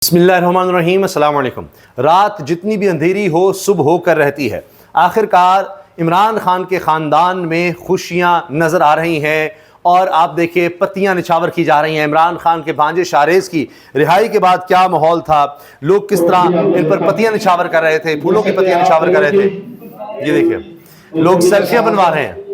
بسم اللہ الرحمن الرحیم، السلام علیکم۔ رات جتنی بھی اندھیری ہو صبح ہو کر رہتی ہے۔ آخر کار عمران خان کے خاندان میں خوشیاں نظر آ رہی ہیں اور آپ دیکھیں پتیاں نچھاور کی جا رہی ہیں۔ عمران خان کے بھانجے شاریز کی رہائی کے بعد کیا ماحول تھا، لوگ کس طرح ان پر پتیاں نچھاور کر رہے تھے، پھولوں کی پتیاں نچھاور کر رہے تھے۔ یہ دیکھیں لوگ سیلفیاں بنوا رہے ہیں۔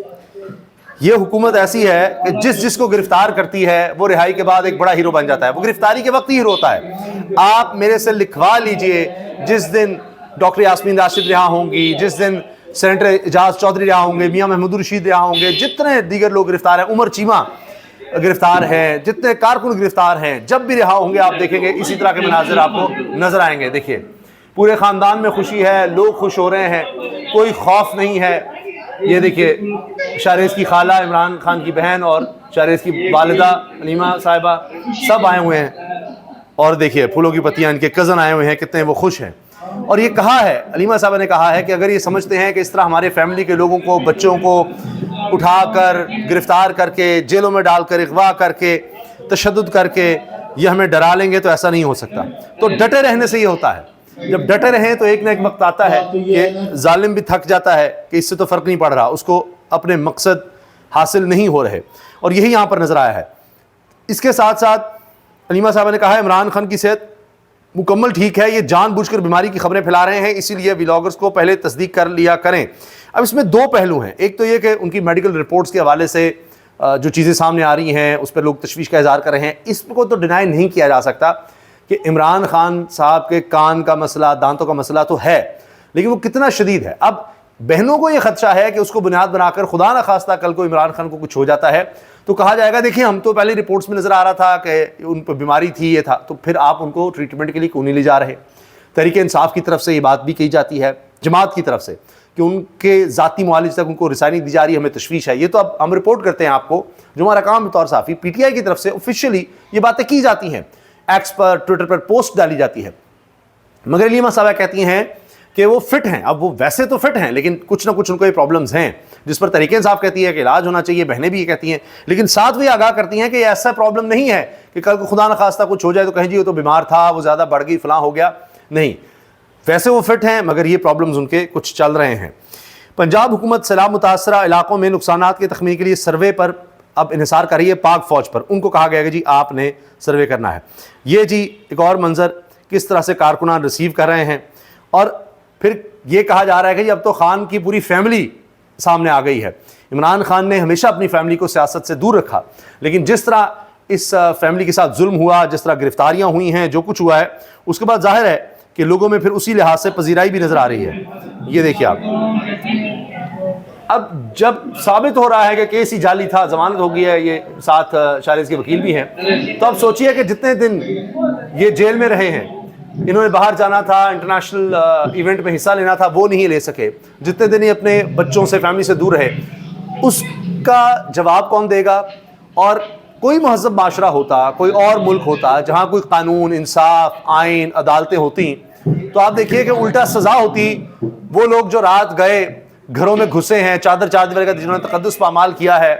یہ حکومت ایسی ہے کہ جس کو گرفتار کرتی ہے وہ رہائی کے بعد ایک بڑا ہیرو بن جاتا ہے، وہ گرفتاری کے وقت ہی ہیرو ہوتا ہے۔ آپ میرے سے لکھوا لیجئے جس دن ڈاکٹر یاسمین راشد رہا ہوں گی، جس دن سینیٹر اعجاز چودھری رہا ہوں گے، میاں محمود رشید رہا ہوں گے، جتنے دیگر لوگ گرفتار ہیں، عمر چیمہ گرفتار ہیں، جتنے کارکن گرفتار ہیں، جب بھی رہا ہوں گے آپ دیکھیں گے اسی طرح کے مناظر آپ کو نظر آئیں گے۔ دیکھیے پورے خاندان میں خوشی ہے، لوگ خوش ہو رہے ہیں، کوئی خوف نہیں ہے۔ یہ دیکھیے شاریز کی خالہ، عمران خان کی بہن اور شاریز کی والدہ علیمہ صاحبہ سب آئے ہوئے ہیں، اور دیکھیے پھولوں کی پتیاں ان کے کزن آئے ہوئے ہیں، کتنے وہ خوش ہیں۔ اور یہ کہا ہے، علیمہ صاحبہ نے کہا ہے کہ اگر یہ سمجھتے ہیں کہ اس طرح ہمارے فیملی کے لوگوں کو، بچوں کو اٹھا کر گرفتار کر کے جیلوں میں ڈال کر اغوا کر کے تشدد کر کے یہ ہمیں ڈرا لیں گے تو ایسا نہیں ہو سکتا۔ تو ڈٹے رہنے سے یہ ہوتا ہے، جب ڈٹے رہیں تو ایک نہ ایک وقت آتا ہے کہ ظالم بھی تھک جاتا ہے کہ اس سے تو فرق نہیں پڑ رہا، اس کو اپنے مقصد حاصل نہیں ہو رہے، اور یہی یہاں پر نظر آیا ہے۔ اس کے ساتھ ساتھ علیمہ صاحبہ نے کہا ہے عمران خان کی صحت مکمل ٹھیک ہے، یہ جان بوجھ کر بیماری کی خبریں پھیلا رہے ہیں، اسی لیے ولاگرز کو پہلے تصدیق کر لیا کریں۔ اب اس میں دو پہلو ہیں، ایک تو یہ کہ ان کی میڈیکل رپورٹس کے حوالے سے جو چیزیں سامنے آ رہی ہیں اس پر لوگ تشویش کا اظہار کر رہے ہیں۔ اس کو تو ڈینائی نہیں کیا جا سکتا کہ عمران خان صاحب کے کان کا مسئلہ، دانتوں کا مسئلہ تو ہے، لیکن وہ کتنا شدید ہے۔ اب بہنوں کو یہ خدشہ ہے کہ اس کو بنیاد بنا کر خدا نہ خواستہ کل کو عمران خان کو کچھ ہو جاتا ہے تو کہا جائے گا دیکھیں ہم تو پہلے رپورٹس میں نظر آ رہا تھا کہ ان پر بیماری تھی، یہ تھا، تو پھر آپ ان کو ٹریٹمنٹ کے لیے کیوں نہیں لے جا رہے۔ تحریک انصاف کی طرف سے یہ بات بھی کہی جاتی ہے، جماعت کی طرف سے، کہ ان کے ذاتی معالج تک ان کو رسائی نہیں دی جا رہی، ہمیں تشویش ہے۔ یہ تو اب ہم رپورٹ کرتے ہیں آپ کو، جو ہمارا کام بطور صحافی، پی ٹی آئی کی طرف سے آفیشیلی یہ باتیں کی جاتی ہیں، ایکس پر، ٹویٹر پر پوسٹ ڈالی جاتی ہے۔ مگر علیمہ صاحبہ کہتی ہیں کہ وہ فٹ ہیں، اب وہ ویسے تو فٹ ہیں لیکن کچھ نہ کچھ ان کو یہ پرابلمز ہیں جس پر تحریک انصاف کہتی ہے کہ علاج ہونا چاہیے، بہنیں بھی یہ کہتی ہیں، لیکن ساتھ وہ یہ آگاہ کرتی ہیں کہ یہ ایسا پرابلم نہیں ہے کہ کل کو خدا نہ خواستہ کچھ ہو جائے تو کہیں جی وہ تو بیمار تھا، وہ زیادہ بڑھ گئی، فلاں ہو گیا۔ نہیں، ویسے وہ فٹ ہیں مگر یہ پرابلمز ان کے کچھ چل رہے ہیں۔ پنجاب حکومت سیلاب متاثرہ علاقوں میں نقصانات کے تخمینے کے لیے سروے پر اب انحصار کر رہی ہے پاک فوج پر۔ ان کو کہا گیا کہ جی آپ نے سروے کرنا ہے۔ یہ جی ایک اور منظر کس طرح سے کارکنان ریسیو کر رہے ہیں، اور پھر یہ کہا جا رہا ہے کہ جی اب تو خان کی پوری فیملی سامنے آ گئی ہے۔ عمران خان نے ہمیشہ اپنی فیملی کو سیاست سے دور رکھا، لیکن جس طرح اس فیملی کے ساتھ ظلم ہوا، جس طرح گرفتاریاں ہوئی ہیں، جو کچھ ہوا ہے، اس کے بعد ظاہر ہے کہ لوگوں میں پھر اسی لحاظ سے پذیرائی بھی نظر آ رہی ہے۔ یہ دیکھیے آپ، اب جب ثابت ہو رہا ہے کہ کیس ہی جعلی تھا، ضمانت ہو گئی ہے، یہ ساتھ شاریز کے وکیل بھی ہیں، تو اب سوچئے کہ جتنے دن یہ جیل میں رہے ہیں، انہوں نے باہر جانا تھا، انٹرنیشنل ایونٹ میں حصہ لینا تھا، وہ نہیں لے سکے، جتنے دن یہ اپنے بچوں سے، فیملی سے دور رہے، اس کا جواب کون دے گا؟ اور کوئی مہذب معاشرہ ہوتا، کوئی اور ملک ہوتا جہاں کوئی قانون، انصاف، آئین، عدالتیں ہوتی، تو آپ دیکھیے کہ الٹا سزا ہوتی۔ وہ لوگ جو رات گئے، گھروں میں گھسے ہیں، چادر وغیرہ جنہوں نے تقدس پامال کیا ہے،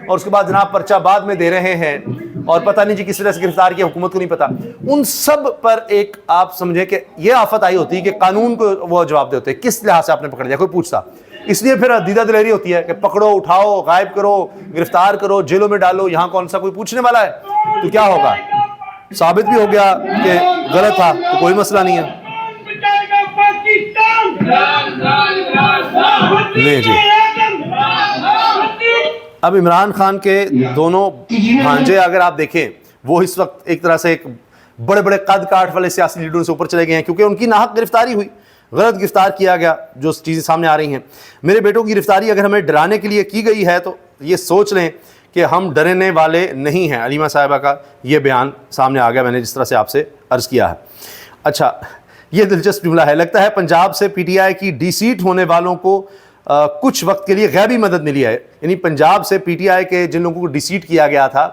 اور اس کے بعد جناب پرچہ بعد میں دے رہے ہیں، اور پتہ نہیں جی کس طرح سے گرفتار کیا، حکومت کو نہیں پتا، ان سب پر ایک آپ سمجھیں کہ یہ آفت آئی ہوتی کہ قانون کو وہ جواب دے ہوتے کس لحاظ سے آپ نے پکڑ لیا، کوئی پوچھتا۔ اس لیے پھر دیدہ دلیری ہوتی ہے کہ پکڑو، اٹھاؤ، غائب کرو، گرفتار کرو، جیلوں میں ڈالو، یہاں کون سا کوئی پوچھنے والا ہے؟ تو کیا ہوگا؟ ثابت بھی ہو گیا کہ غلط تھا تو کوئی مسئلہ نہیں ہے۔ نہیں جی، اب عمران خان کے دونوں بھانجے اگر آپ دیکھیں، وہ اس وقت ایک طرح سے ایک بڑے بڑے قد کاٹ والے سیاسی لیڈروں سے اوپر چلے گئے ہیں، کیونکہ ان کی ناحق گرفتاری ہوئی، غلط گرفتار کیا گیا، جو چیزیں سامنے آ رہی ہیں۔ میرے بیٹوں کی گرفتاری اگر ہمیں ڈرانے کے لیے کی گئی ہے تو یہ سوچ لیں کہ ہم ڈرنے والے نہیں ہیں۔ علیمہ صاحبہ کا یہ بیان سامنے آ گیا، میں نے جس طرح سے آپ سے عرض کیا ہے۔ اچھا، یہ دلچسپ جملہ ہے، لگتا ہے پنجاب سے پی ٹی آئی کی ڈی سیٹ ہونے والوں کو کچھ وقت کے لیے غیبی مدد ملی ہے۔ یعنی پنجاب سے پی ٹی آئی کے جن لوگوں کو ڈی سیٹ کیا گیا تھا،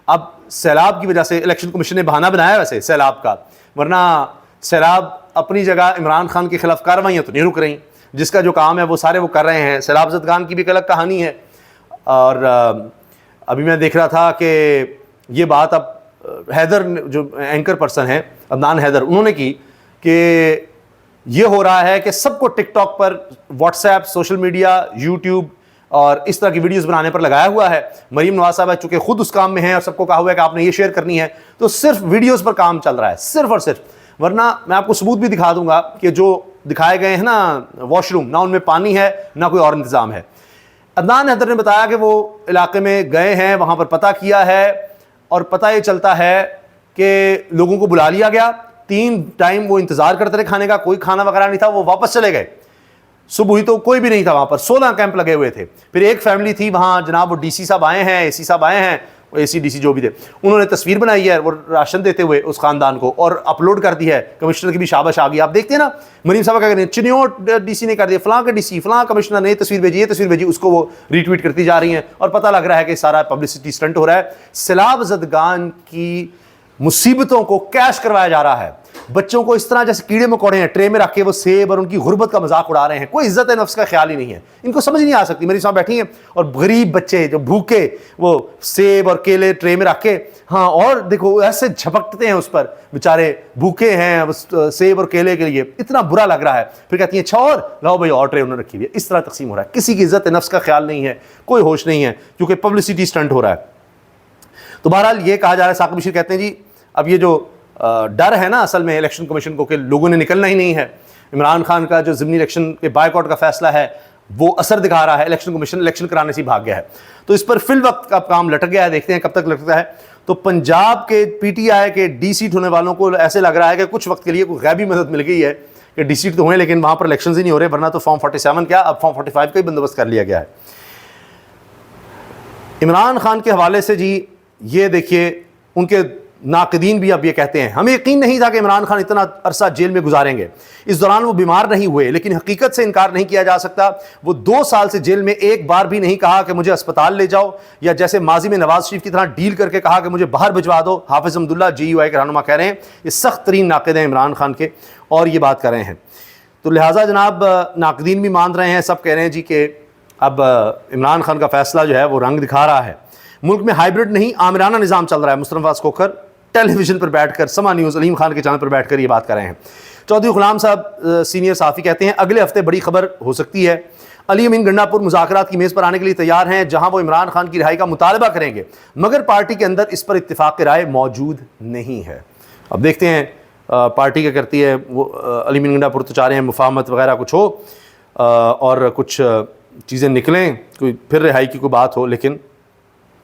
اب سیلاب کی وجہ سے الیکشن کمیشن نے بہانہ بنایا ویسے سیلاب کا، ورنہ سیلاب اپنی جگہ عمران خان کے خلاف کارروائیاں تو نہیں رک رہی، جس کا جو کام ہے وہ سارے وہ کر رہے ہیں۔ سیلاب زدگان کی بھی ایک الگ کہانی ہے، اور ابھی میں دیکھ رہا تھا کہ یہ بات اب حیدر جو اینکر پرسن ہیں عدنان حیدر، انہوں نے کی کہ یہ ہو رہا ہے کہ سب کو ٹک ٹاک پر، WhatsApp, social media, YouTube اور اس طرح کی ویڈیوز بنانے پر لگایا ہوا ہے۔ مریم نواز صاحبہ چونکہ خود اس کام میں ہیں اور سب کو کہا ہوا ہے کہ آپ نے یہ شیئر کرنی ہے، تو صرف ویڈیوز پر کام چل رہا ہے، صرف اور صرف۔ ورنہ میں آپ کو ثبوت بھی دکھا دوں گا کہ جو دکھائے گئے ہیں نا واش روم، نہ ان میں پانی ہے نہ کوئی اور انتظام ہے۔ عدنان حیدر نے بتایا کہ وہ علاقے میں گئے ہیں، وہاں پر پتہ کیا ہے، اور پتہ یہ چلتا ہے کہ لوگوں کو بلا لیا گیا، 3 ٹائم وہ انتظار کرتے رہے کھانے کا، کوئی کھانا وغیرہ نہیں تھا، وہ واپس چلے گئے۔ صبح ہوئی تو کوئی بھی نہیں تھا وہاں پر، 16 کیمپ لگے ہوئے تھے۔ پھر ایک فیملی تھی وہاں، جناب وہ ڈی سی صاحب آئے ہیں، اے سی صاحب آئے ہیں، اے سی ڈی سی جو بھی تھے، انہوں نے تصویر بنائی ہے وہ راشن دیتے ہوئے اس خاندان کو اور اپلوڈ کر دی ہے۔ کمشنر کی بھی شاباش آ گئی۔ آپ دیکھتے ہیں نا مریم صاحب کیا کہہ رہے ہیں، چنیو ڈی سی نے کر دیا، فلاں کا ڈی سی، فلاں کمشنر نے یہ تصویر بھیجی، یہ تصویر بھیجی، اس کو وہ ری ٹویٹ کرتی جا رہی ہیں، اور پتہ لگ رہا ہے کہ سارا پبلسٹی اسٹنٹ ہو رہا ہے۔ سیلاب زدگان کی مصیبتوں کو کیش کروایا جا رہا ہے، بچوں کو اس طرح جیسے کیڑے مکوڑے ہیں ٹرے میں رکھ کے وہ سیب اور ان کی غربت کا مذاق اڑا رہے ہیں، کوئی عزت نفس کا خیال ہی نہیں ہے، ان کو سمجھ نہیں آ سکتی۔ میری صاحب بیٹھی ہیں اور غریب بچے جو بھوکے وہ سیب اور کیلے ٹرے میں رکھ کے، ہاں، اور دیکھو ایسے جھپکتے ہیں اس پر، بیچارے بھوکے ہیں سیب اور کیلے کے لیے، اتنا برا لگ رہا ہے۔ پھر کہتی ہیں اچھا اور لاؤ بھائی اور ٹرے انہوں نے رکھی ہوئی ہے۔ اس طرح تقسیم ہو رہا ہے، کسی کی عزت نفس کا خیال نہیں ہے، کوئی ہوش نہیں ہے، کیونکہ پبلسٹی اسٹنٹ ہو رہا ہے۔ تو بہرحال یہ کہا جا رہا ہے، ثاقب بشیر کہتے ہیں جی اب یہ جو ڈر ہے نا اصل میں الیکشن کمیشن کو کہ لوگوں نے نکلنا ہی نہیں ہے، عمران خان کا جو ضمنی الیکشن کے بائیکاٹ کا فیصلہ ہے وہ اثر دکھا رہا ہے، الیکشن کمیشن الیکشن کرانے سے بھاگ گیا ہے، تو اس پر فی الوقت کا کام لٹک گیا ہے، دیکھتے ہیں کب تک لٹکتا ہے۔ تو پنجاب کے پی ٹی آئی کے ڈی سیٹ ہونے والوں کو ایسے لگ رہا ہے کہ کچھ وقت کے لیے کوئی غیبی مدد مل گئی ہے کہ ڈی سیٹ تو ہوئے لیکن وہاں پر الیکشنز ہی نہیں ہو رہے، ورنہ تو فارم 47 کیا اب فارم 45 کا ہی بندوبست کر لیا گیا ہے۔ عمران خان کے حوالے سے جی یہ دیکھیے ان کے ناقدین بھی اب یہ کہتے ہیں ہمیں یقین نہیں تھا کہ عمران خان اتنا عرصہ جیل میں گزاریں گے، اس دوران وہ بیمار نہیں ہوئے، لیکن حقیقت سے انکار نہیں کیا جا سکتا، وہ 2 سال سے جیل میں ایک بار بھی نہیں کہا کہ مجھے اسپتال لے جاؤ، یا جیسے ماضی میں نواز شریف کی طرح ڈیل کر کے کہا کہ مجھے باہر بھجوا دو۔ حافظ حمداللہ جے یو آئی کے رہنما کہہ رہے ہیں یہ سخت ترین ناقد ہیں عمران خان کے، اور یہ بات کر رہے ہیں۔ تو لہٰذا جناب ناقدین بھی مان رہے ہیں، سب کہہ رہے ہیں جی کہ اب عمران خان کا فیصلہ جو ہے وہ رنگ دکھا رہا ہے۔ ملک میں ہائیبرڈ نہیں آمرانہ نظام چل رہا ہے، مصطفیٰ فاضل کھوکھر ٹیلی ویژن پر بیٹھ کر، سما نیوز علیم خان کے چینل پر بیٹھ کر یہ بات کر رہے ہیں۔ چودھری غلام صاحب سینئر صحافی کہتے ہیں اگلے ہفتے بڑی خبر ہو سکتی ہے، علی امین گنڈا پور مذاکرات کی میز پر آنے کے لیے تیار ہیں، جہاں وہ عمران خان کی رہائی کا مطالبہ کریں گے، مگر پارٹی کے اندر اس پر اتفاق رائے موجود نہیں ہے۔ اب دیکھتے ہیں پارٹی کیا کرتی ہے، وہ علی امین گنڈا پور تو چاہ رہے ہیں مفاہمت وغیرہ کچھ ہو اور کچھ چیزیں نکلیں، کوئی پھر رہائی کی کوئی بات ہو، لیکن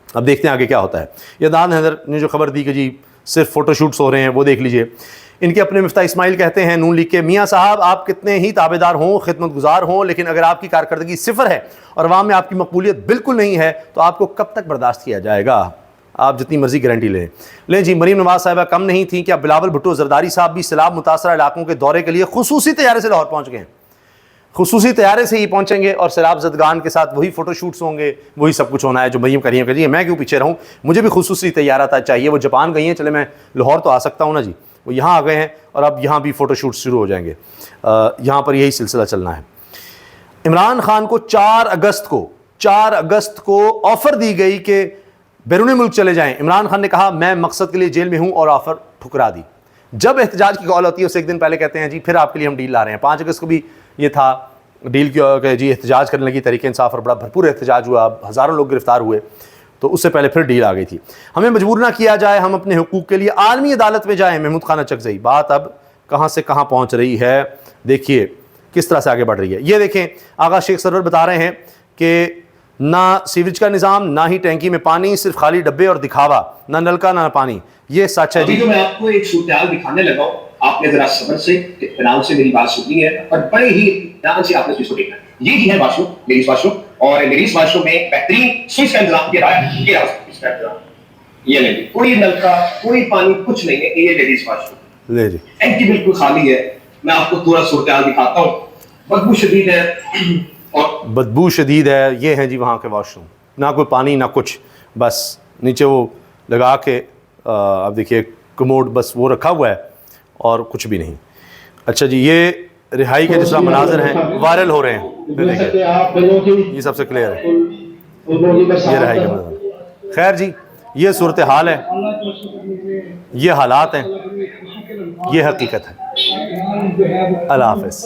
اب دیکھتے ہیں آگے کیا ہوتا ہے۔ یہ عدنان حیدر نے جو خبر دی کہ جی صرف فوٹو شوٹس ہو رہے ہیں وہ دیکھ لیجئے۔ ان کے اپنے مفتاح اسماعیل کہتے ہیں نون لیگ کے، میاں صاحب آپ کتنے ہی تابع دار ہوں، خدمت گزار ہوں، لیکن اگر آپ کی کارکردگی صفر ہے اور عوام میں آپ کی مقبولیت بالکل نہیں ہے تو آپ کو کب تک برداشت کیا جائے گا؟ آپ جتنی مرضی گارنٹی لیں جی۔ مریم نواز صاحبہ کم نہیں تھیں، کیا بلاول بھٹو زرداری صاحب بھی سیلاب متاثرہ علاقوں کے دورے کے لیے خصوصی طیارے سے لاہور پہنچ گئے ہیں؟ خصوصی طیارے سے ہی پہنچیں گے اور سیلاب زدگان کے ساتھ وہی فوٹو شوٹس ہوں گے، وہی سب کچھ ہونا ہے جو مریم کر رہی ہیں کہ جی میں کیوں پیچھے رہوں، مجھے بھی خصوصی طیارہ تھا چاہیے۔ وہ جاپان گئی ہیں، چلے میں لاہور تو آ سکتا ہوں نا جی، وہ یہاں آ گئے ہیں اور اب یہاں بھی فوٹو شوٹس شروع ہو جائیں گے، یہاں پر یہی سلسلہ چلنا ہے۔ عمران خان کو 4 اگست کو آفر دی گئی کہ بیرون ملک چلے جائیں، عمران خان نے کہا میں مقصد کے لیے جیل میں ہوں اور آفر ٹھکرا دی۔ جب احتجاج کی کال ہوتی ہے اس ایک دن پہلے کہتے ہیں جی پھر آپ کے لیے ہم ڈیل لا رہے ہیں۔ 5 اگست کو بھی یہ تھا ڈیل کہ جی احتجاج کرنے لگی تحریک انصاف اور بڑا بھرپور احتجاج ہوا، ہزاروں لوگ گرفتار ہوئے، تو اس سے پہلے پھر ڈیل آ گئی تھی۔ ہمیں مجبور نہ کیا جائے، ہم اپنے حقوق کے لیے عالمی عدالت میں جائیں، محمود خان اچکزئی۔ بات اب کہاں سے کہاں پہنچ رہی ہے، دیکھیے کس طرح سے آگے بڑھ رہی ہے۔ یہ دیکھیں آغا شیخ سرور بتا رہے ہیں کہ نہ سیوریج کا نظام، نہ ہی ٹینکی میں پانی، صرف خالی ڈبے اور دکھاوا، نہ نلکا نہ پانی، یہ سچ ہے جی۔ جو میں آپ کو ایک صورتحال دکھانے لگا ہوں، آپ نے ذرا صبر سے اطمینان سے میری بات سنی ہے اور بڑے ہی دھیان سے آپ نے اس کو دیکھنا ہے۔ یہ ہے wash room, ladies wash room, اور لیڈیز واش روم میں بہترین سوئچ کا انتظام کیا رہا ہے، یہ اس کا انتظام، یہ نہیں کوئی نلکا کوئی پانی کچھ نہیں ہے، یہ لیڈیز واش روم لے جی اینٹی بالکل خالی ہے۔ میں آپ کو تھوڑا صورتحال دکھاتا ہوں، بدبو شدید ہے اور بدبو شدید ہے۔ یہ ہیں جی وہاں کے واش روم، نہ کوئی پانی نہ کچھ، بس نیچے وہ لگا کے اب دیکھیے کموڈ بس وہ رکھا ہوا ہے اور کچھ بھی نہیں۔ اچھا جی یہ رہائی کے جس طرح مناظر ہیں وائرل ہو رہے ہیں، یہ سب سے کلیئر ہے یہ رہائی کا مناظر۔ خیر جی یہ صورتحال ہے، یہ حالات ہیں، یہ حقیقت ہے۔ اللہ حافظ۔